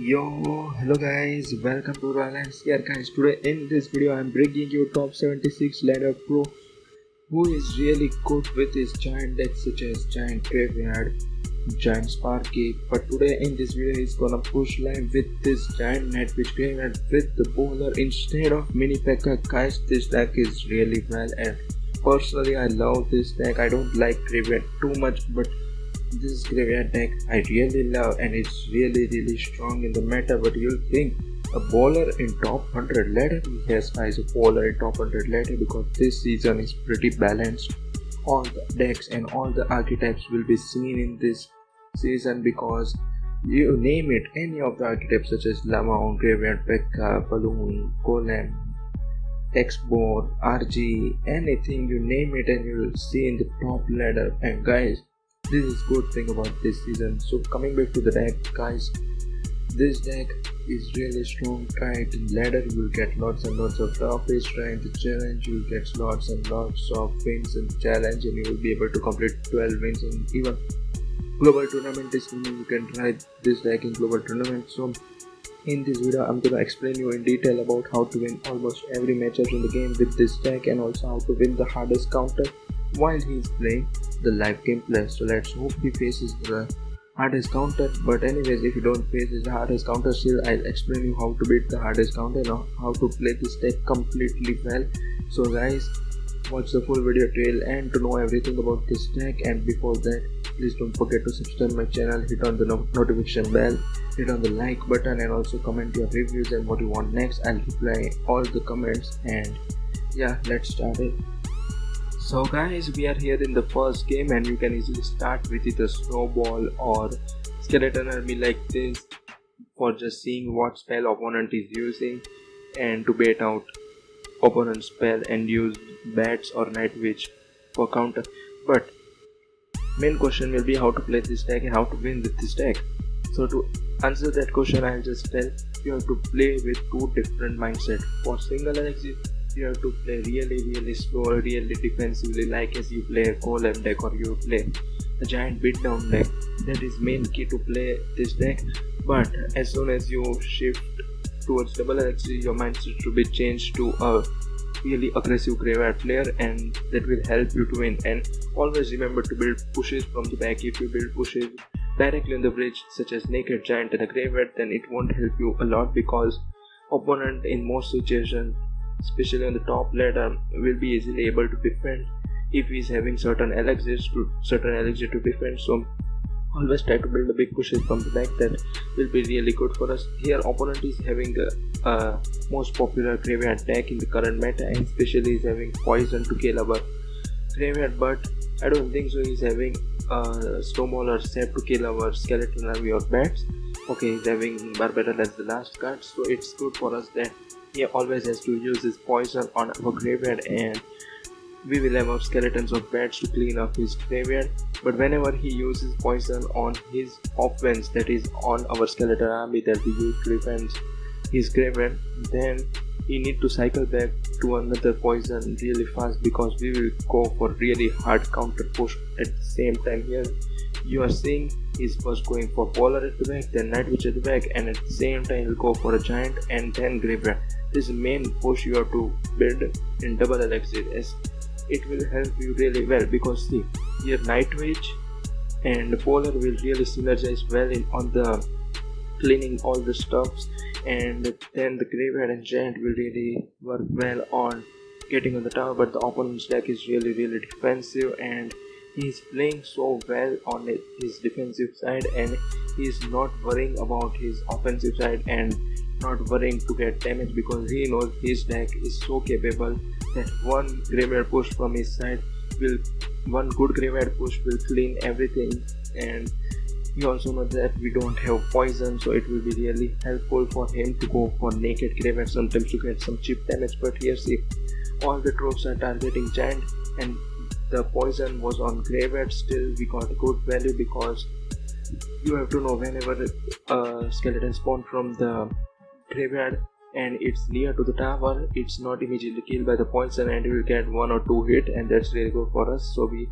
Yo, hello guys, welcome to Royal here guys. Today in this video I am bringing you top 76 ladder pro who is really good with his giant decks such as Gaint Graveyard, Giant Sparky. But today in this video he's gonna push live with this giant Nightwitch Graveyard with the bowler instead of mini P.E.K.K.A. Guys, this deck is really well, and personally I love this deck. I don't like Graveyard too much, but this graveyard deck I really love, and it's really strong in the meta. But you'll think a bowler in top 100 ladder? Yes guys, a bowler in top 100 ladder, because this season is pretty balanced. All the decks and all the archetypes will be seen in this season, because you name it, any of the archetypes such as Lama, Graveyard P.E.K.K.A, Balloon, Golem, X-Board, RG, anything you name it and you will see in the top ladder. And guys, this is good thing about this season. So coming back to the deck guys, this deck is really strong. Try it in ladder, you will get lots and lots of trophies. Try in the challenge, you will get lots and lots of wins in the challenge, and you will be able to complete 12 wins. And even global tournament is coming, you can try this deck in global tournament. So in this video I'm gonna explain you in detail about how to win almost every matchup in the game with this deck, and also how to win the hardest counter while he is playing the live gameplay. So let's hope he faces the hardest counter. But anyways, if you don't face the hardest counter, still I'll explain you how to beat the hardest counter and how to play this deck completely well. So guys, watch the full video till end to know everything about this deck. And before that, please don't forget to subscribe my channel, hit on the notification bell, hit on the like button, and also comment your reviews and what you want next. I'll reply all the comments, and yeah, let's start it. So guys, we are here in the first game, and you can easily start with either snowball or skeleton army like this for just seeing what spell opponent is using and to bait out opponent's spell and use bats or Nightwitch for counter. But main question will be how to play this deck and how to win with this deck. So to answer that question, I'll just tell you have to play with two different mindsets. For single elixir, you have to play really slow, really defensively, like as you play a golem deck or you play a giant beatdown deck. That is main key to play this deck. But as soon as you shift towards double elixir, your mindset should be changed to a really aggressive graveyard player, and that will help you to win. And always remember to build pushes from the back. If you build pushes directly on the bridge such as naked giant and a graveyard, then it won't help you a lot, because opponent in most situations, especially on the top ladder, will be easily able to defend if he is having certain elixirs to defend. So always try to build a big pushes from the back. That will be really good for us. Here opponent is having a most popular graveyard deck in the current meta, and especially is having poison to kill our graveyard, but I don't think so he's having a snowball or sap to kill our skeleton army or bats. Okay, he's having Barbarella as the last card, so it's good for us that he always has to use his poison on our graveyard, and we will have our skeletons or bats to clean up his graveyard. But whenever he uses poison on his offense, that is on our skeleton army that we use to defend his graveyard, then he need to cycle back to another poison really fast, because we will go for really hard counter push at the same time. Here you are seeing he's first going for bowler at the back, then Nightwitch at the back, and at the same time he'll go for a giant and then graveyard. This main push you have to build in double elixir, as it will help you really well, because see, here Nightwitch and bowler will really synergize well on the cleaning all the stuffs, and then the graveyard and giant will really work well on getting on the tower. But the opponent's deck is really defensive, and he's playing so well on his defensive side, and he's not worrying about his offensive side and not worrying to get damage, because he knows his deck is so capable that one graveyard push from his side one good graveyard push will clean everything. And you also know that we don't have poison, so it will be really helpful for him to go for naked graveyard sometimes to get some cheap damage. But here see, all the tropes are targeting giant, and the poison was on graveyard. Still we got good value, because you have to know whenever a skeleton spawn from the graveyard and it's near to the tower, it's not immediately killed by the poison, and you will get 1 or 2 hit, and that's really good for us. So we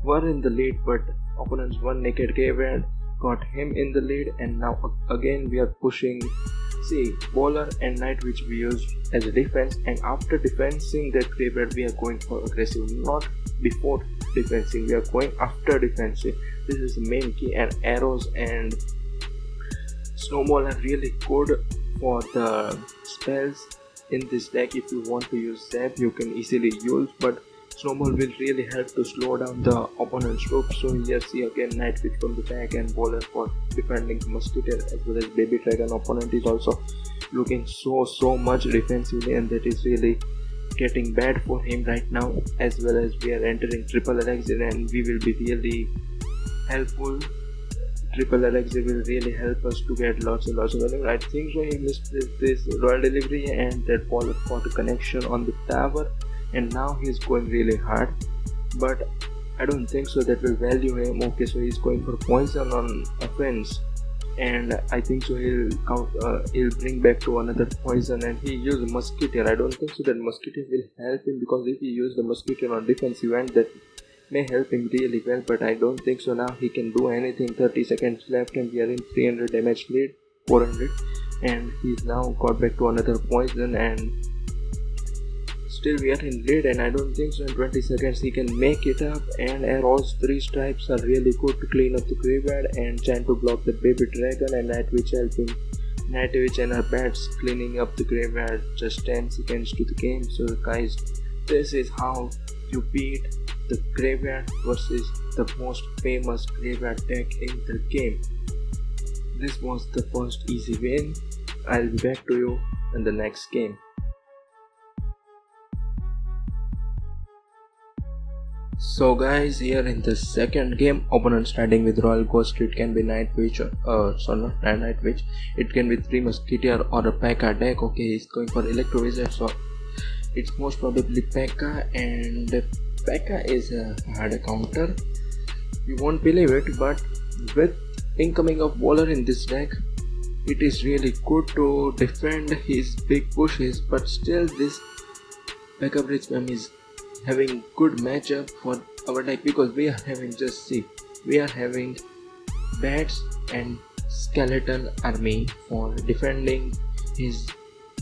were in the lead, but opponents one naked graveyard got him in the lead, and now again we are pushing. See, bowler and knight which we use as a defense, and after defending that graveyard we are going for aggressive, not before defending, we are going after defending. This is the main key, and arrows and snowball are really good for the spells in this deck. If you want to use zap you can easily use, but snowball will really help to slow down the opponent's troop. So here see again knight switch from the back and bowler for defending musketeer as well as baby dragon. Opponent is also looking so much defensively, and that is really getting bad for him right now, as well as we are entering triple elixir and we will be really helpful. Triple elixir will really help us to get lots and lots of value. I think so he missed this royal delivery, and that ball got a connection on the tower, and now he's going really hard, but I don't think so that will value him. Okay, so he's going for poison on offense, and I think so he'll bring back to another poison, and he used musketeer. I don't think so that musketeer will help him, because if he used the musketeer on defensive end that may help him really well, but I don't think so now he can do anything. 30 seconds left and we are in 300 damage lead, 400, and he's now got back to another poison, and still we are in lead, and I don't think so in 20 seconds he can make it up. And arrows 3 stripes are really good to clean up the graveyard, and trying to block the baby dragon, and night witch helping night witch and her bats cleaning up the graveyard. Just 10 seconds to the game. So guys, this is how you beat the graveyard versus the most famous graveyard deck in the game. This was the first easy win. I'll be back to you in the next game. So guys, here in the second game, opponent starting with Royal Ghost. It can be Night Witch, not Night Witch. It can be 3 Musketeer or a P.E.K.K.A deck. Okay, he's going for Electro Wizard, so it's most probably P.E.K.K.A, and P.E.K.K.A is a hard counter. You won't believe it, but with incoming of bowler in this deck, it is really good to defend his big pushes, but still this P.E.K.K.A Bridge Spam is having good matchup for our deck, because we are having, just see, we are having bats and skeleton army for defending his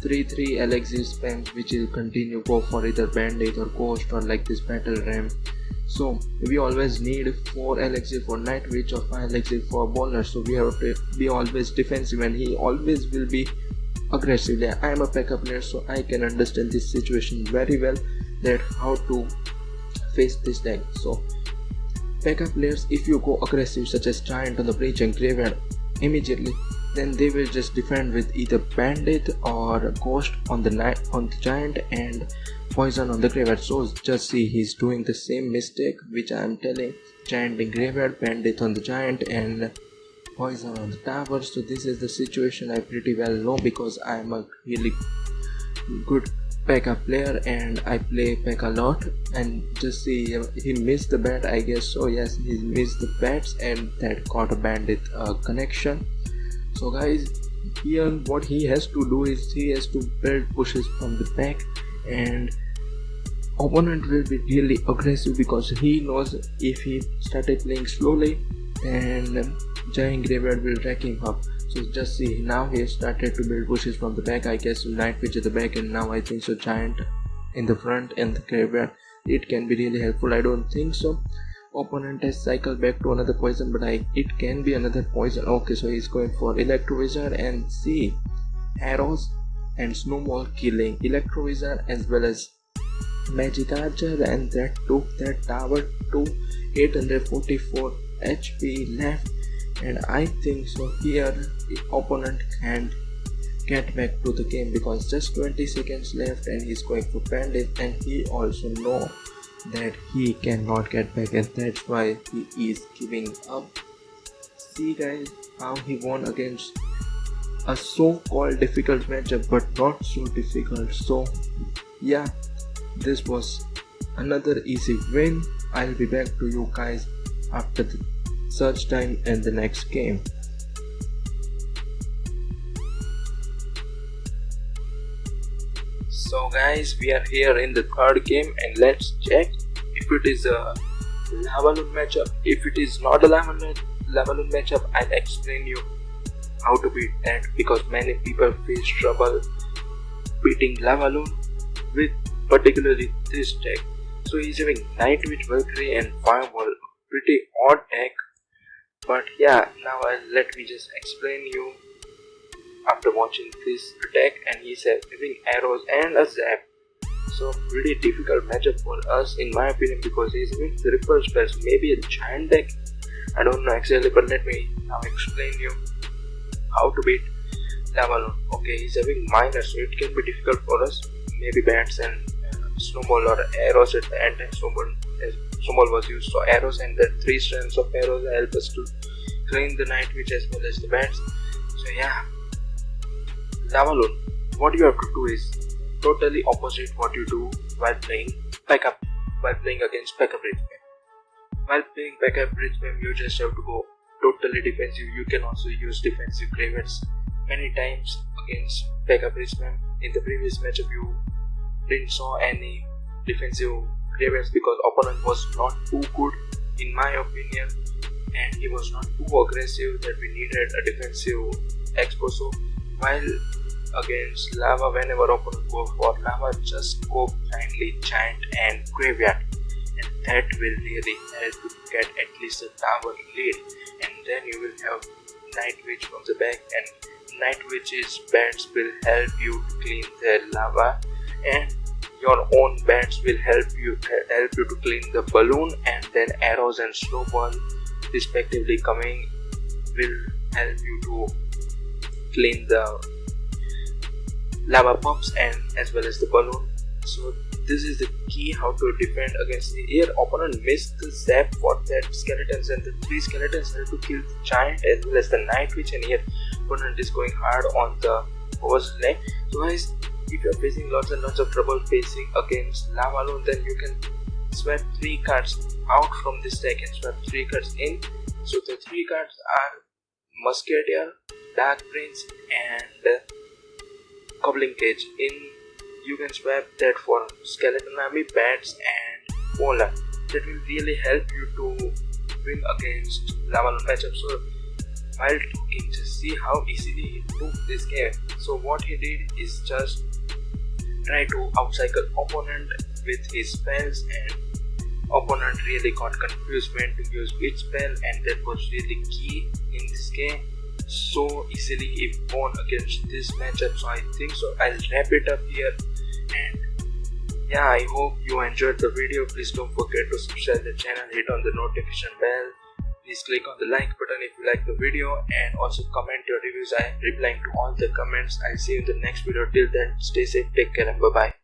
3/3 elixir spams, which will continue go for either bandit or ghost or like this battle ram. So we always need 4 elixir for night witch or 5 elixir for bowler, so we have to be always defensive, and he always will be aggressive. I am a P.E.K.K.A player, so I can understand this situation very well, that how to face this deck. So P.E.K.K.A players, if you go aggressive such as giant on the bridge and graveyard immediately, then they will just defend with either bandit or ghost on the giant and poison on the graveyard. So just see, he's doing the same mistake which I am telling: giant in graveyard, bandit on the giant, and poison on the tower. So this is the situation I pretty well know, because I am a really good P.E.K.K.A player and I play P.E.K.K.A lot. And just see, he missed the bat, I guess. So yes, he missed the bats, and that got a bandit connection. So guys, here what he has to do is he has to build pushes from the back, and opponent will be really aggressive, because he knows if he started playing slowly, and giant graveyard will rack him up. So just see, now he has started to build pushes from the back. I guess night witch at the back, and now I think so giant in the front and the graveyard. It can be really helpful. I don't think so opponent has cycled back to another poison, but it can be another poison. Okay, so he's going for Electro Wizard, and see, arrows and snowball killing Electro Wizard as well as Magic Archer, and that took that tower to 844 HP left. And I think so here the opponent can't get back to the game, because just 20 seconds left and he's going for bandit, and he also know that he cannot get back, and that's why he is giving up. See guys, how he won against a so-called difficult matchup, but not so difficult. So yeah, this was another easy win. I'll be back to you guys after the search time in the next game. So guys, we are here in the third game, and let's check if it is a lava loot matchup. If it is not a lava Lava matchup, I'll explain you how to beat that, because many people face trouble beating Lava with particularly this deck. So he's having Night Witch, Valkyrie and Firewall, pretty odd deck. But yeah, now let me just explain you after watching this deck. And he's having arrows and a zap, so pretty difficult matchup for us in my opinion, because he's having triple spells, maybe a giant deck, I don't know exactly, but let me now explain you how to beat Lava. Okay, he's having minors, so it can be difficult for us, maybe bats and snowball or arrows at the end. Snowball was used, so arrows and the 3 strands of arrows help us to clean the Night Witch as well as the bats. So yeah, Lava, what you have to do is totally opposite what you do while playing against backup bridge map. While playing backup bridge map, you just have to go totally defensive. You can also use defensive graveyards many times against backup bridge map. In the previous matchup, you didn't saw any defensive graveyards because opponent was not too good in my opinion, and he was not too aggressive that we needed a defensive expo. So while against Lava, whenever opponent go for Lava, just go blindly Giant and Graveyard, and that will really help you get at least a tower lead. And then you will have Night Witch from the back, and Night Witch's bats will help you to clean the Lava, and your own bats will help you to clean the balloon, and then arrows and snowball respectively coming will help you to clean the lava pups and as well as the balloon. So this is the key how to defend against the here. Opponent missed the zap for that skeletons, and the 3 skeletons help to kill the giant as well as the Night Witch, and here opponent is going hard on the first leg. So guys, if you are facing lots and lots of trouble facing against Lava, then you can swap 3 cards out from this deck and swap 3 cards in. So the 3 cards are Musketeer, Dark Prince and Goblin Cage. You can swap that for Skeleton Army, Bats and Polar. That will really help you to win against Lava matchup. So while talking, just see how easily he took this game. So what he did is just try to outcycle opponent with his spells, and opponent really got confused when to use which spell, and that was really key in this game. So easily he won against this matchup. So I think so I'll wrap it up here, and yeah, I hope you enjoyed the video. Please don't forget to subscribe the channel, hit on the notification bell, please click on the like button if you like the video, and also comment your reviews. I am replying to all the comments. I'll see you in the next video. Till then, stay safe, take care and bye bye.